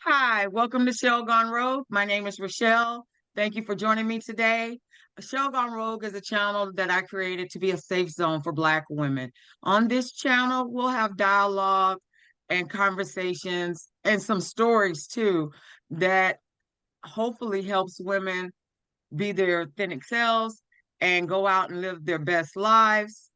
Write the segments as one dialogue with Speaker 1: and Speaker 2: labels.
Speaker 1: Hi, welcome to Shell Gone Rogue. My name is Rochelle. Thank you for joining me today. Shell Gone Rogue is a channel that I created to be a safe zone for Black women. On this channel, we'll have dialogue and conversations and some stories too that hopefully helps women be their authentic selves and go out and live their best lives,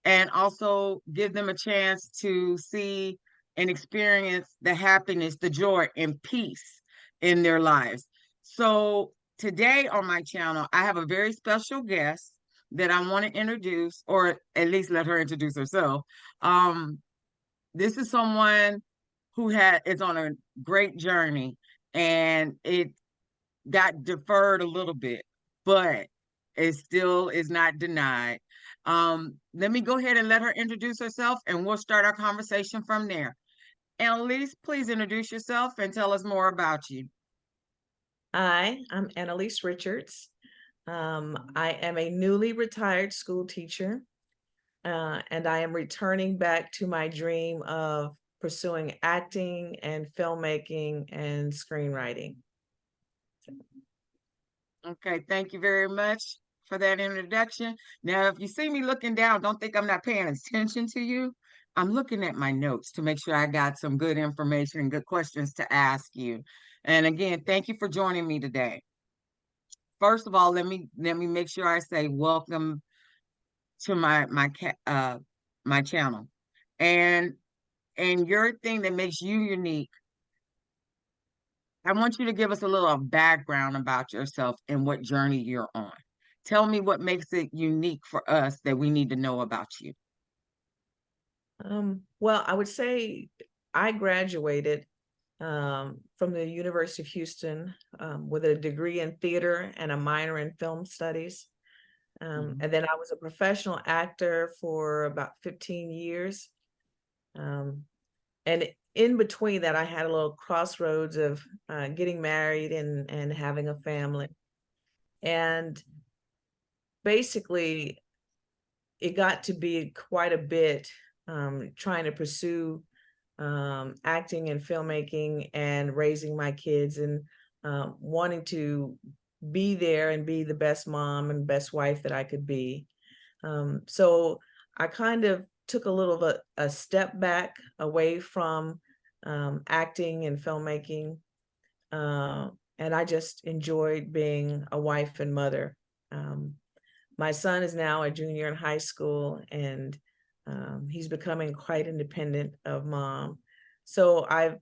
Speaker 1: and also give them a chance to see and experience the happiness, the joy, and peace in their lives. So, today on my channel, I have a very special guest that I want to introduce, or at least let her introduce herself. Um, this is someone who is on a great journey, and it got deferred a little bit, but it still is not denied. Let me go ahead and let her introduce herself, and we'll start our conversation from there. Annalise, please introduce yourself and tell us more about you.
Speaker 2: Hi, I'm Annalise Richards. I am a newly retired school teacher, and I am returning back to my dream of pursuing acting and filmmaking and screenwriting.
Speaker 1: Okay, thank you very much for that introduction. Now, if you see me looking down, don't think I'm not paying attention to you. I'm looking at my notes to make sure I got some good information and good questions to ask you. And again, thank you for joining me today. First of all, let me make sure I say welcome to my channel. And your thing that makes you unique. I want you to give us a little background about yourself and what journey you're on. Tell me what makes it unique for us that we need to know about you.
Speaker 2: Well, I would say I graduated from the University of Houston with a degree in theater and a minor in film studies.
Speaker 1: Mhm.
Speaker 2: And then I was a professional actor for about 15 years. Um, and in between that, I had a little crossroads of getting married and having a family. And basically, it got to be quite a bit trying to pursue acting and filmmaking and raising my kids and wanting to be there and be the best mom and best wife that I could be. So I kind of took a little of a step back away from acting and filmmaking. Uh, and I just enjoyed being a wife and mother. Um, my son is now a junior in high school, and he's becoming quite independent of mom. So I've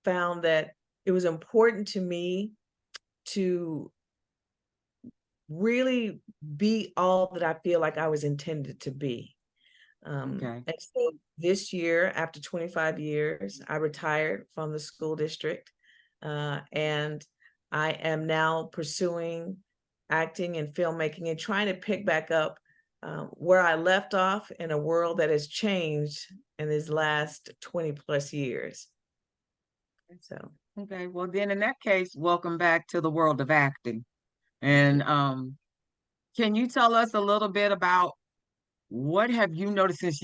Speaker 2: found that it was important to me to really be all that I feel like I was intended to be.
Speaker 1: Okay.
Speaker 2: And so this year, after 25 years, I retired from the school district, and I am now pursuing acting and filmmaking and trying to pick back up where I left off in a world that has changed in these last 20 plus years. So,
Speaker 1: Okay. Well, then in that case, welcome back to the world of acting.
Speaker 2: thank
Speaker 1: And
Speaker 2: you.
Speaker 1: can you tell us a little bit about what have you noticed since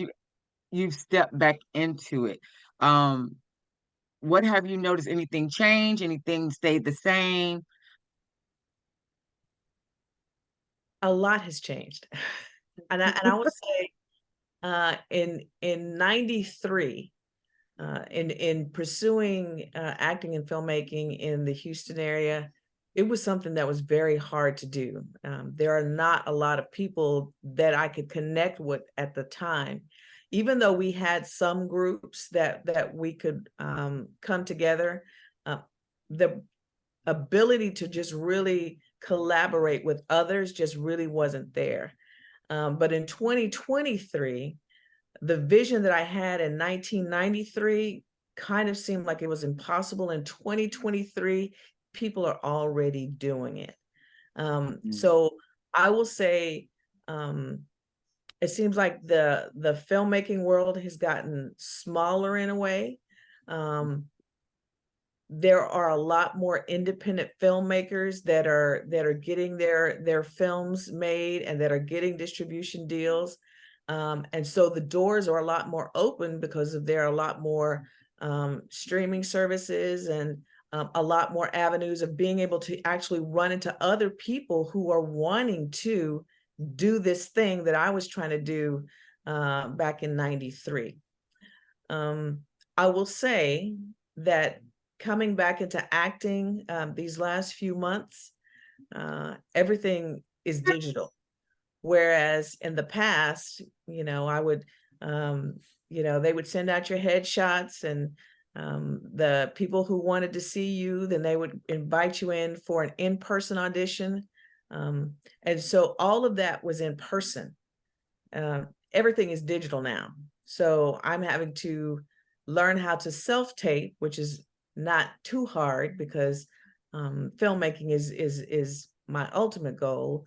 Speaker 1: you've stepped back into it? Um, what have you noticed? Anything change? Anything stayed the same?
Speaker 2: A lot has changed. And I would say in 93, in pursuing acting and filmmaking in the Houston area, it was something that was very hard to do. There are not a lot of people that I could connect with at the time, even though we had some groups that we could come together. Uh, the ability to just really collaborate with others just really wasn't there. But in 2023, the vision that I had in 1993 kind of seemed like it was impossible. In 2023, people are already doing it.
Speaker 1: Mm.
Speaker 2: So I will say it seems like the filmmaking world has gotten smaller in a way. Um, there are a lot more independent filmmakers that are getting their films made and that are getting distribution deals. And so the doors are a lot more open because there are a lot more streaming services and a lot more avenues of being able to actually run into other people who are wanting to do this thing that I was trying to do back in 93. I will say that coming back into acting these last few months, everything is digital. Whereas in the past, I would, they would send out your headshots, and the people who wanted to see you, then they would invite you in for an in-person audition. And so all of that was in person. Everything is digital now. So I'm having to learn how to self-tape, which is not too hard because filmmaking is my ultimate goal.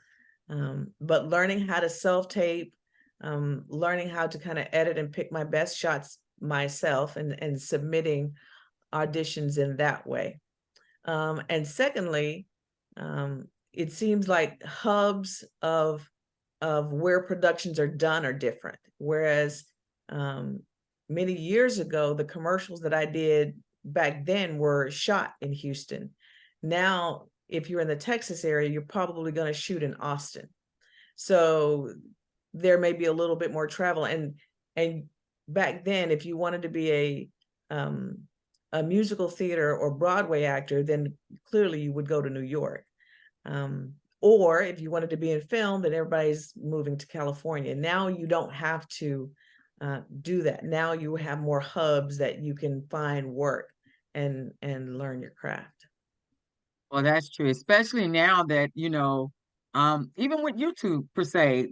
Speaker 2: But learning how to self-tape, learning how to kind of edit and pick my best shots myself, and submitting auditions in that way. And secondly, it seems like hubs of where productions are done are different. Whereas many years ago, the commercials that I did back then were shot in Houston. Now, if you're in the Texas area, you're probably going to shoot in Austin. So there may be a little bit more travel. And back then, if you wanted to be a musical theater or Broadway actor, then clearly you would go to New York. Or if you wanted to be in film, then everybody's moving to California. Now you don't have to do that. Now you have more hubs that you can find work and learn your craft.
Speaker 1: Well, that's true, especially now that, even with YouTube per se,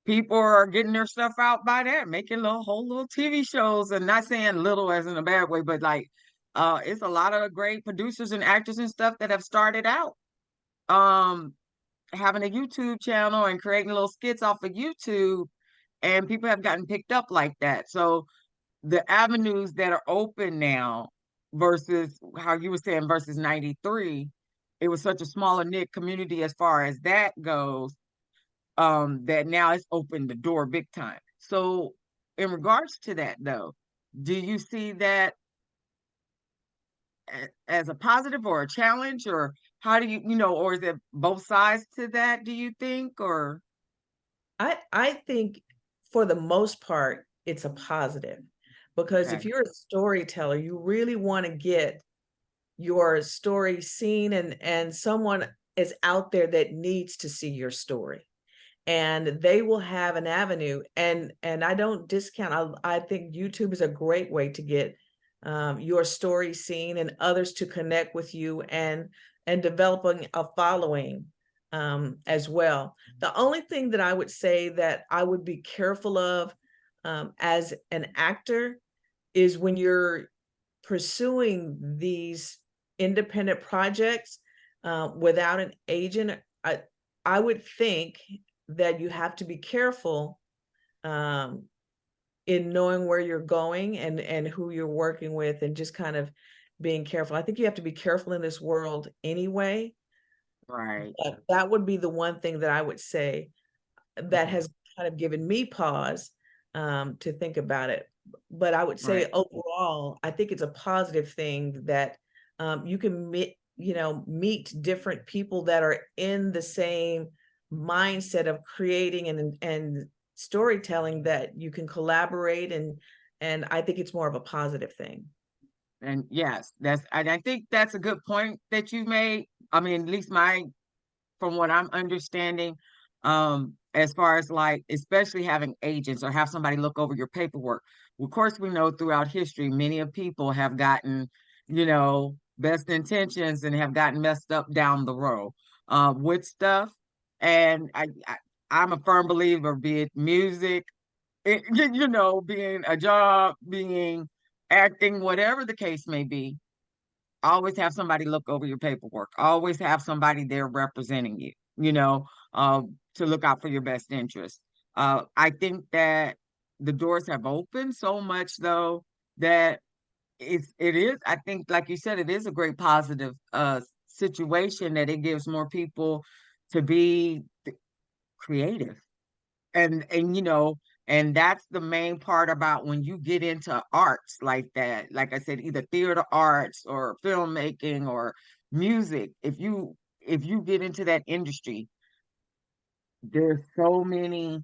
Speaker 1: people are getting their stuff out by that, making whole little TV shows, and not saying little as in a bad way, but like it's a lot of great producers and actors and stuff that have started out um having a YouTube channel and creating little skits off of YouTube, and people have gotten picked up like that. So the avenues that are open now versus how you were saying versus 93, it was such a smaller knit community as far as that goes, that now it's opened the door big time. So in regards to that though, do you see that as a positive or a challenge, or how do or is it both sides to that, do you think, or
Speaker 2: I think for the most part, it's a positive, because
Speaker 1: okay,
Speaker 2: if you're a storyteller, you really want to get your story seen, and someone is out there that needs to see your story, and they will have an avenue. And I don't discount. I think YouTube is a great way to get your story seen and others to connect with you, and developing a following as well. The only thing that I would say that I would be careful of as an actor is when you're pursuing these independent projects without an agent. I would think that you have to be careful um, in knowing where you're going, and who you're working with, and just kind of being careful. I think you have to be careful in this world anyway.
Speaker 1: right,
Speaker 2: But that would be the one thing that I would say that
Speaker 1: okay,
Speaker 2: has kind of given me pause to think about it. But I would say
Speaker 1: right.
Speaker 2: overall, I think it's a positive thing that you can meet different people that are in the same mindset of creating and storytelling, that you can collaborate, and I think it's more of a positive thing.
Speaker 1: And yes, I think that's a good point that you made. I mean, at least from what I'm understanding, as far as like, especially having agents or have somebody look over your paperwork. Of course, we know throughout history, many of people have gotten, best intentions and have gotten messed up down the road, with stuff. And I'm a firm believer, be it music, being a job, being acting, whatever the case may be, always have somebody look over your paperwork. Always have somebody there representing you, to look out for your best interest. I think that the doors have opened so much though that it is, I think, like you said, it is a great positive situation that it gives more people to be creative and And that's the main part about when you get into arts like that. Like I said, either theater arts or filmmaking or music. If you get into that industry, there's so many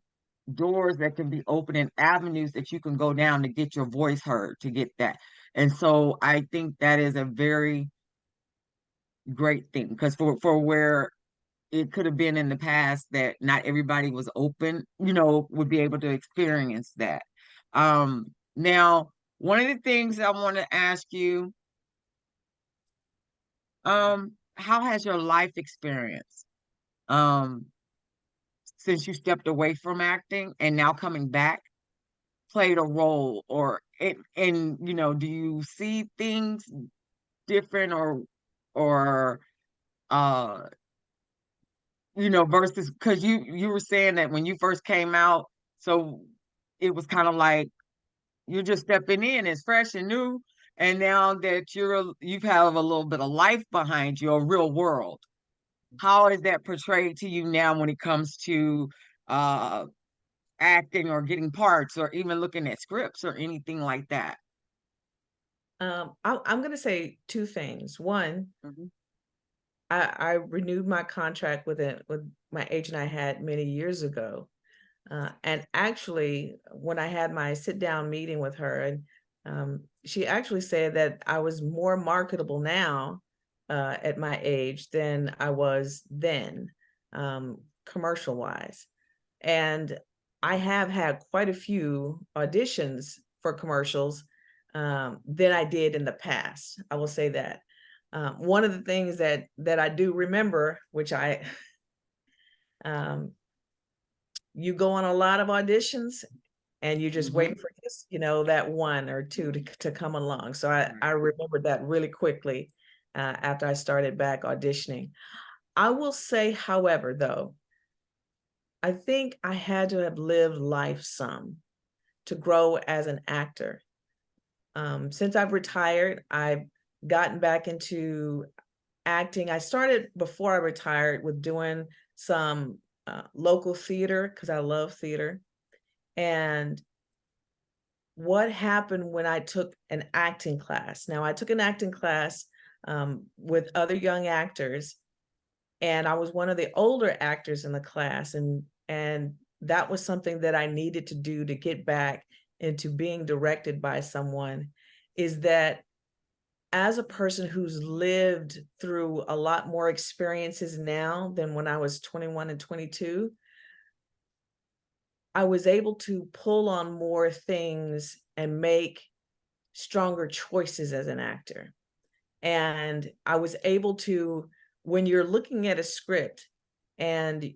Speaker 1: doors that can be open and avenues that you can go down to get your voice heard, to get that. And so I think that is a very great thing, because for where it could have been in the past that not everybody was open, would be able to experience that. Now, one of the things I want to ask you, how has your life experience, um, since you stepped away from acting and now coming back, played a role, or do you see things different, or uh versus, because you were saying that when you first came out, so it was kind of like you're just stepping in, it's fresh and new, and now that you've have a little bit of life behind you, a real world. How is that portrayed to you now when it comes to uh acting or getting parts or even looking at scripts or anything like that?
Speaker 2: I'm going to say two things. One,
Speaker 1: Mhm.
Speaker 2: I renewed my contract with my agent I had many years ago. And actually, when I had my sit down meeting with her, and she actually said that I was more marketable now at my age than I was then, commercial wise. And I have had quite a few auditions for commercials than I did in the past. I will say that. One of the things that I do remember, which I um, you go on a lot of auditions and you're just
Speaker 1: Mm-hmm.
Speaker 2: waiting for just, that one or two to come along. So I
Speaker 1: Right.
Speaker 2: remembered that really quickly after I started back auditioning. I will say, however, though, I think I had to have lived life some to grow as an actor. Since I've retired, I've gotten back into acting. I started before I retired with doing some local theater because I love theater. And what happened when I took an acting class? Now, I took an acting class with other young actors, and I was one of the older actors in the class, and that was something that I needed to do to get back into being directed by someone. Is that as a person who's lived through a lot more experiences now than when I was 21 and 22, I was able to pull on more things and make stronger choices as an actor. And I was able to, when you're looking at a script and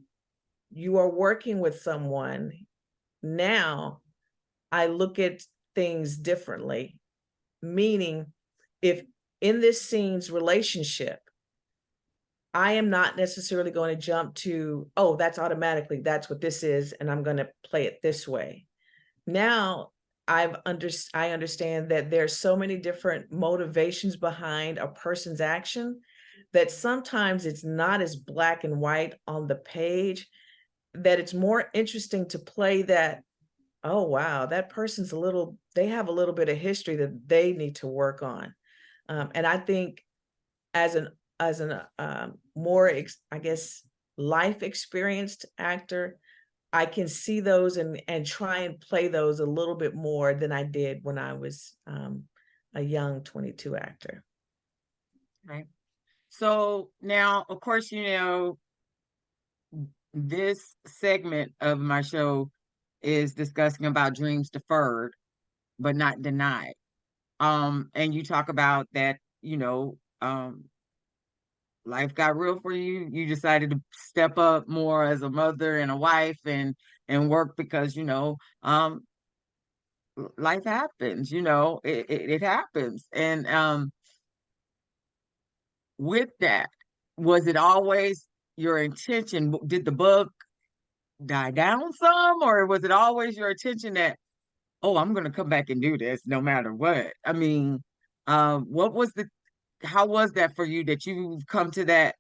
Speaker 2: you are working with someone, now I look at things differently. Meaning, if in this scene's relationship, I am not necessarily going to jump to, oh, that's what this is, and I'm going to play it this way. Now I understand that there's so many different motivations behind a person's action that sometimes it's not as black and white on the page, that it's more interesting to play that, oh wow, that person's they have a little bit of history that they need to work on. And I think as an more I guess life experienced actor, I can see those and try and play those a little bit more than I did when I was a young 22 actor.
Speaker 1: Right. So now, of course, this segment of my show is discussing about dreams deferred but not denied. And you talk about that, life got real for you. You decided to step up more as a mother and a wife, and work because, life happens, it happens. And with that, was it always your intention? Did the bug die down some, or was it always your intention that, oh, I'm going to come back and do this no matter what? I mean, what was how was that for you that you've come to that?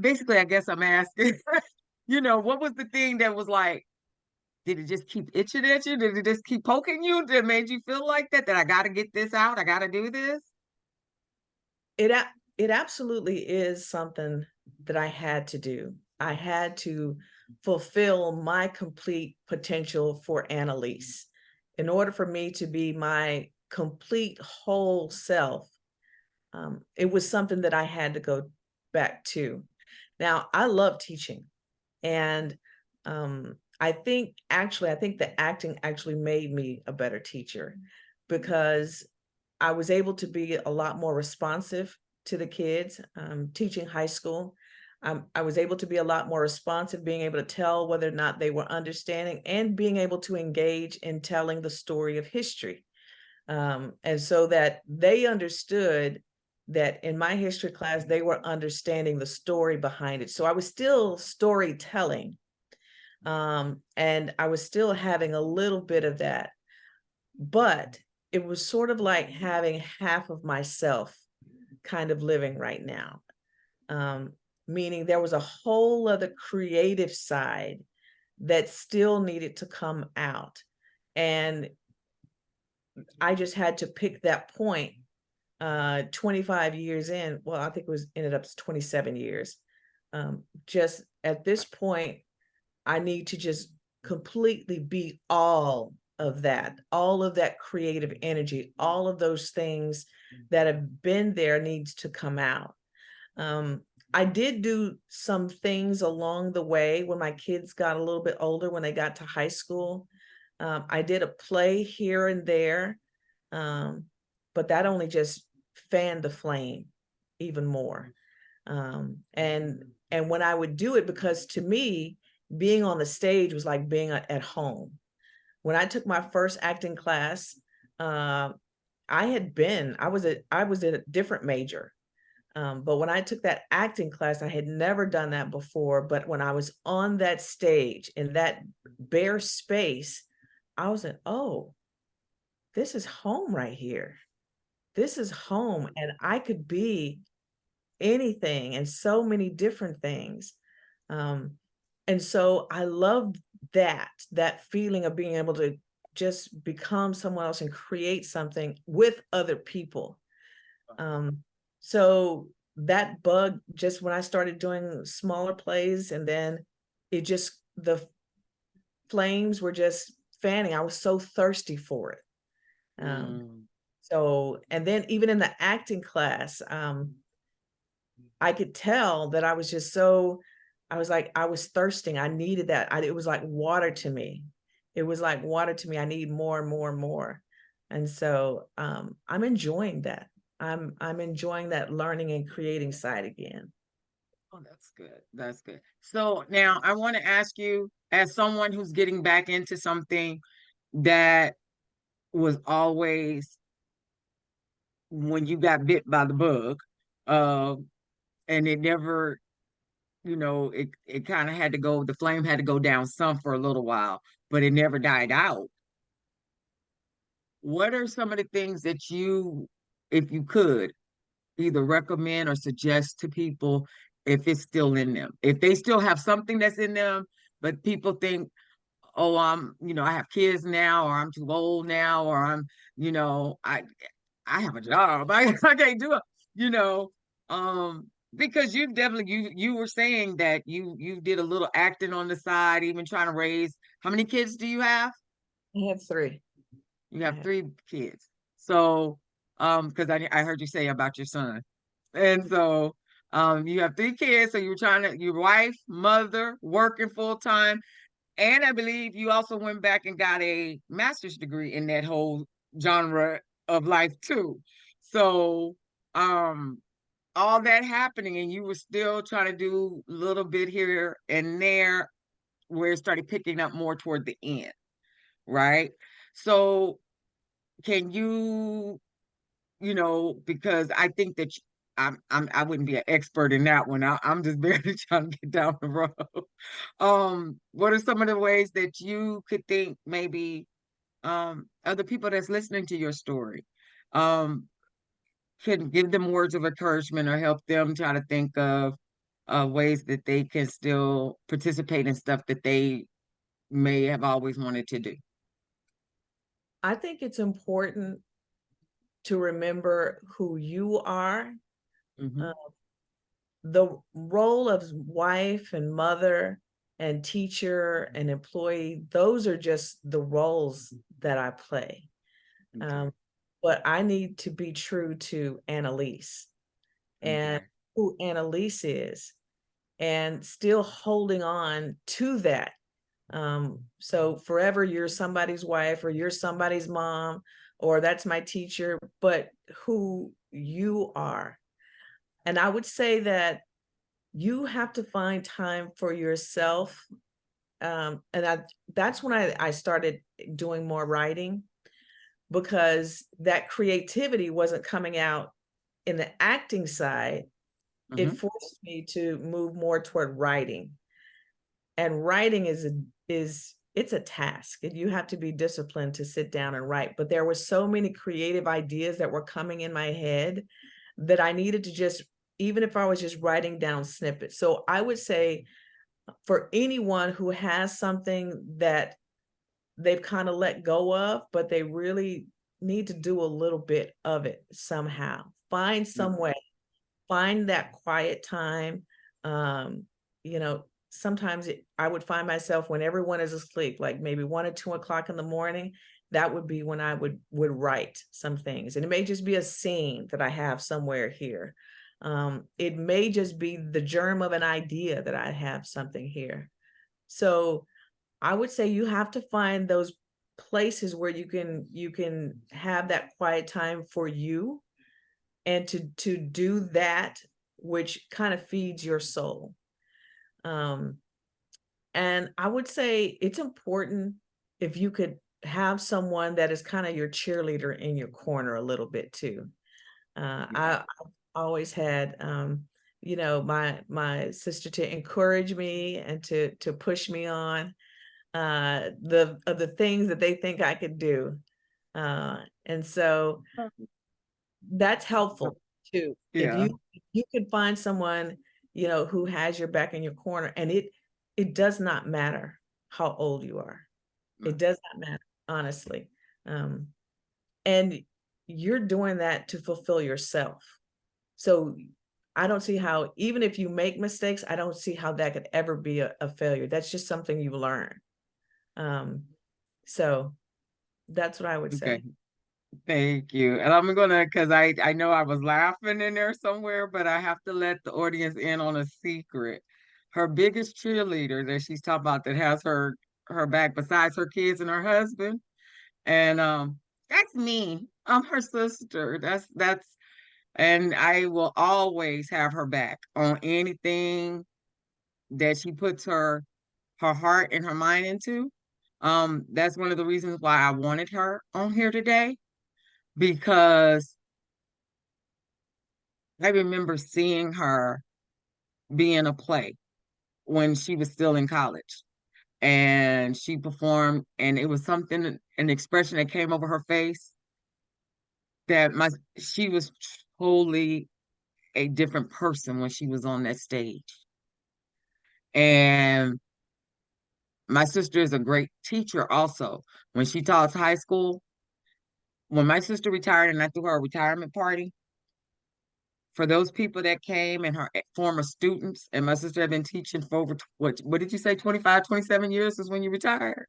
Speaker 1: Basically, I guess I'm asking, what was the thing that was like, Did it just keep itching at you? Did it just keep poking you that made you feel like that? That I got to get this out. I got to do this.
Speaker 2: It absolutely is something that I had to do. I had to fulfill my complete potential for Annalise. In order for me to be my complete whole self, it was something that I had to go back to. Now, I love teaching, and I think the acting actually made me a better teacher because I was able to be a lot more responsive to the kids, teaching high school. I was able to be a lot more responsive, being able to tell whether or not they were understanding and being able to engage in telling the story of history. And so that they understood that in my history class, they were understanding the story behind it. So I was still storytelling, and I was still having a little bit of that, but it was sort of like having half of myself kind of living right now. Um, Meaning there was a whole other creative side that still needed to come out. And I just had to pick that point 25 years in. Well, I think it was ended up 27 years. Just at this point, I need to just completely be all of that creative energy, all of those things that have been there needs to come out. I did do some things along the way when my kids got a little bit older, when they got to high school. I did a play here and there, but that only just fanned the flame even more. And when I would do it, because to me, being on the stage was like being at home. When I took my first acting class, I was a different major. But when I took that acting class, I had never done that before. But when I was on that stage in that bare space, I was like, oh, this is home right here. This is home. And I could be anything and so many different things. Um, and so I loved that feeling of being able to just become someone else and create something with other people. So that bug, just when I started doing smaller plays, and then the flames were just fanning. I was so thirsty for it.
Speaker 1: Mm.
Speaker 2: So, and then even in the acting class, I could tell that I was just so, I was like, I was thirsting. I needed that. It was like water to me. It was like water to me. I need more and more and more. And so I'm enjoying that. I'm enjoying that learning and creating side again.
Speaker 1: Oh, that's good. That's good. So now I want to ask you, as someone who's getting back into something that was always when you got bit by the bug, uh, and it never, it kind of had to go, the flame had to go down some for a little while, but it never died out. What are some of the things that you, if you could, either recommend or suggest to people if it's still in them? If they still have something that's in them, but people think, oh, I have kids now, or I'm too old now, or you know, I I have a job. I can't do it, you know. Because you definitely you were saying that you did a little acting on the side, even trying to raise, how many kids do you have?
Speaker 2: I have three.
Speaker 1: You
Speaker 2: I
Speaker 1: have
Speaker 2: have,
Speaker 1: three kids. So, because I heard you say about your son. And so you have three kids, so you were trying to, your wife, mother, working full time. And I believe you also went back and got a master's degree in that whole genre of life too. So all that happening, and you were still trying to do a little bit here and there where it started picking up more toward the end, right? So can because I think that I wouldn't be an expert in that one. I'm just barely trying to get down the road. What are some of the ways that you could think maybe other people that's listening to your story um could give them words of encouragement or help them try to think of ways that they can still participate in stuff that they may have always wanted to do?
Speaker 2: I think it's important to remember who you are.
Speaker 1: Hmm.
Speaker 2: Uh, the role of wife and mother and teacher and employee, those are just the roles that I play.
Speaker 1: Okay.
Speaker 2: Um, but I need to be true to Annalise and
Speaker 1: Okay.
Speaker 2: who Annalise is, and still holding on to that. So forever you're somebody's wife, or you're somebody's mom, or that's my teacher, but who you are. And I would say that you have to find time for yourself. And that's when I started doing more writing, because that creativity wasn't coming out in the acting side. It
Speaker 1: Hmm.
Speaker 2: forced me to move more toward writing. And writing is it's a task, and you have to be disciplined to sit down and write. But there were so many creative ideas that were coming in my head that I needed to just, even if I was just writing down snippets. So I would say, for anyone who has something that they've kind of let go of, but they really need to do a little bit of it somehow. Find some way, find that quiet time. Um, Sometimes I would find myself when everyone is asleep, like maybe 1 or 2 o'clock in the morning. That would be when I would write some things, and it may just be a scene that I have somewhere here. It may just be the germ of an idea that I have something here. So I would say you have to find those places where you can have that quiet time for you, and to do that which kind of feeds your soul. Um, and I would say it's important if you could have someone that is kind of your cheerleader in your corner a little bit too. I've always had, my sister to encourage me and to push me on the things that they think I could do. And so that's helpful too. If
Speaker 1: Yeah.
Speaker 2: you can find someone, who has your back in your corner, and it does not matter how old you are. It does not matter, honestly. Um, and you're doing that to fulfill yourself. So I don't see how, even if you make mistakes, I don't see how that could ever be a failure. That's just something you learn. Um, so that's what I would
Speaker 1: Okay.
Speaker 2: say.
Speaker 1: Thank you. And I'm gonna, because I know I was laughing in there somewhere, but I have to let the audience in on a secret. Her biggest cheerleader that she's talking about, that has her back besides her kids and her husband. And that's me. I'm her sister. That's and I will always have her back on anything that she puts her heart and her mind into. That's one of the reasons why I wanted her on here today, because I remember seeing her be in a play when she was still in college, and she performed, and it was something, an expression that came over her face, that my she was totally a different person when she was on that stage. And my sister is a great teacher also. When she taught high school, when my sister retired and I threw her a retirement party, for those people that came and her former students, and my sister had been teaching for over, what did you say, 25, 27 years is when you retired?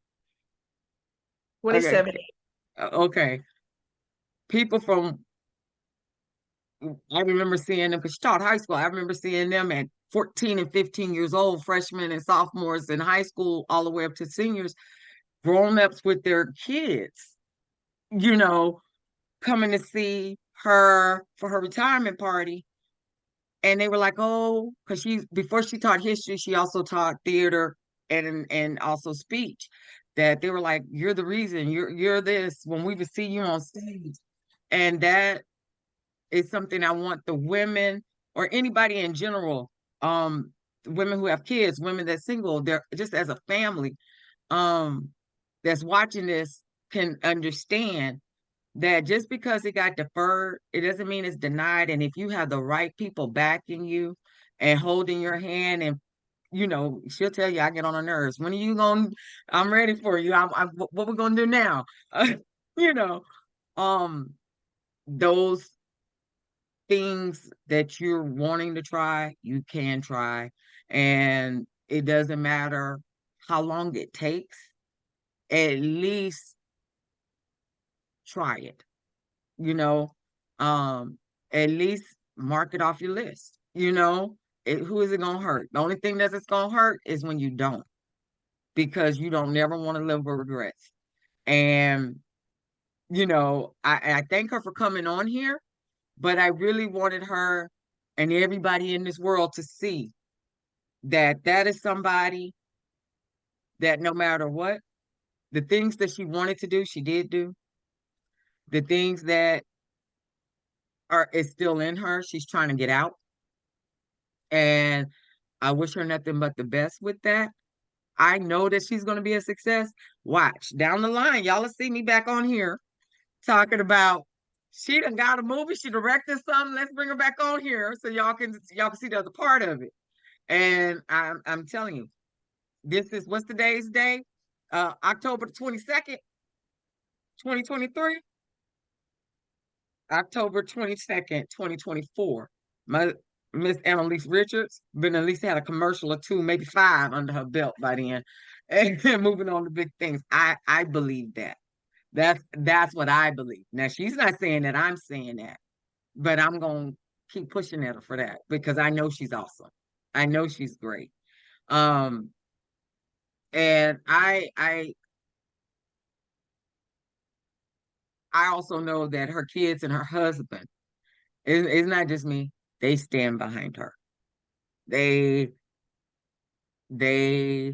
Speaker 1: Okay.
Speaker 2: 27.
Speaker 1: Okay. People from, I remember seeing them because she taught high school. I remember seeing them at 14 and 15 years old, freshmen and sophomores in high school, all the way up to seniors, grown-ups with their kids, you know, coming to see her for her retirement party. And they were like, oh, because she, before she taught history, she also taught theater and also speech. That they were like, you're the reason, you're this when we would see you on stage. And that is something I want the women, or anybody in general, um, women who have kids, women that's single, they're just as a family, um, that's watching this, can understand that just because it got deferred, it doesn't mean it's denied. And if you have the right people backing you and holding your hand and she'll tell you I get on her nerves. When are you going? I'm ready for you. What we gonna do now? You know, um, those things that you're wanting to try, you can try, and it doesn't matter how long it takes. At least try it. You know, um, at least mark it off your list. Who is it gonna hurt? The only thing that it's gonna hurt is when you don't, because you don't never want to live with regrets. And I thank her for coming on here, but I really wanted her and everybody in this world to see that that is somebody that no matter what, the things that she wanted to do, she did do. The things that are is still in her, she's trying to get out. And I wish her nothing but the best with that. I know that she's going to be a success. Watch down the line, y'all will see me back on here talking about she done got a movie, she directed something. Let's bring her back on here so y'all can see the other part of it. And I'm telling you, this is what's today's day? October the 22nd, 2023. October 22nd, 2024. My Miss Annalise Richards been at least had a commercial or two, maybe five under her belt by then. And moving on to big things. I believe that. That's what I believe. Now she's not saying that, I'm saying that, but I'm gonna keep pushing at her for that because I know she's awesome. I know she's great. Um, and I also know that her kids and her husband, it's not just me, they stand behind her. They they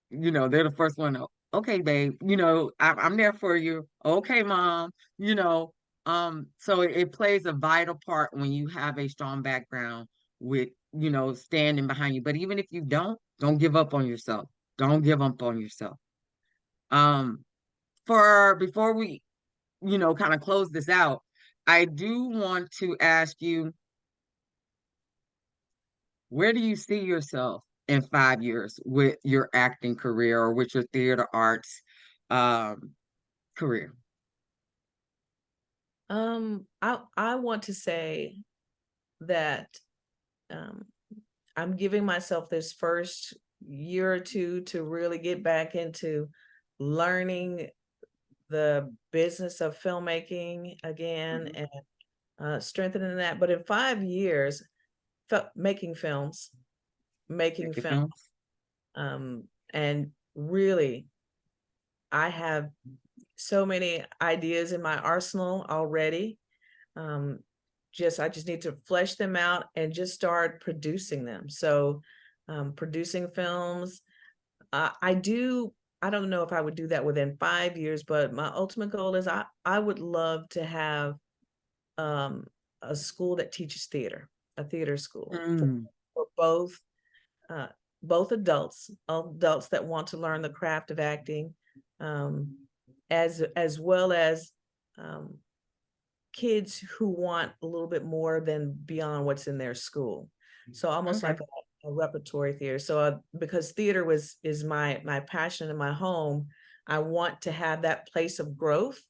Speaker 1: they're the first one to, okay, babe, I'm there for you. Okay, mom, so it plays a vital part when you have a strong background with, standing behind you. But even if you don't give up on yourself. Don't give up on yourself. Um, for before we, kind of close this out, I do want to ask you, where do you see yourself in 5 years with your acting career or with your theater arts um, career?
Speaker 2: I want to say that um, I'm giving myself this first year or two to really get back into learning the business of filmmaking again
Speaker 1: Mhm.
Speaker 2: and strengthening that. But in 5 years, making films, making
Speaker 1: Make your
Speaker 2: film,
Speaker 1: films.
Speaker 2: and really, I have so many ideas in my arsenal already. Um, I just need to flesh them out and just start producing them. So, producing films, I do. I don't know if I would do that within 5 years, but my ultimate goal is I would love to have um, a school that teaches theater, a theater school
Speaker 1: Mm,
Speaker 2: for uh, both adults that want to learn the craft of acting, um, as well as um, kids who want a little bit more than beyond what's in their school. So almost
Speaker 1: okay.
Speaker 2: like a repertory theater. So because theater is my passion in my home, I want to have that place of growth,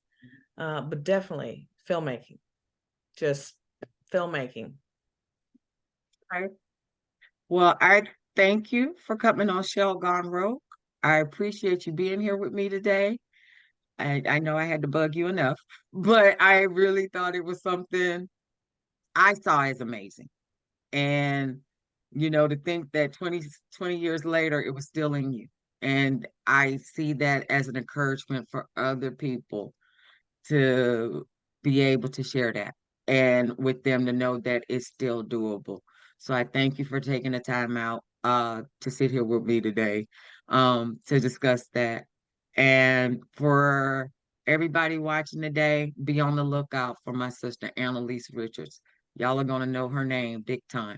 Speaker 2: but definitely filmmaking, just filmmaking.
Speaker 1: Okay. Well, I thank you for coming on Shell Gone Rogue. I appreciate you being here with me today. I know I had to bug you enough, but I really thought it was something I saw as amazing. And, to think that 20 years later, it was still in you. And I see that as an encouragement for other people to be able to share that and with them to know that it's still doable. So I thank you for taking the time out to sit here with me today to discuss that. And for everybody watching today, be on the lookout for my sister Annalise Richards. Y'all are gonna know her name big time.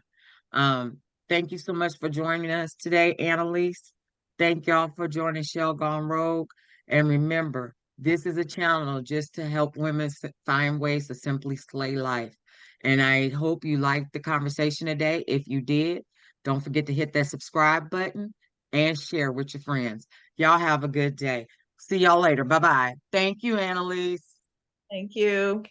Speaker 1: Um, thank you so much for joining us today, Annalise. Thank y'all for joining Shell Gone Rogue. And remember, this is a channel just to help women find ways to simply slay life. And I hope you liked the conversation today. If you did, Don't forget to hit that subscribe button and share with your friends. Y'all have a good day. See y'all later. Bye bye. Thank you, Annalise.
Speaker 2: Thank you.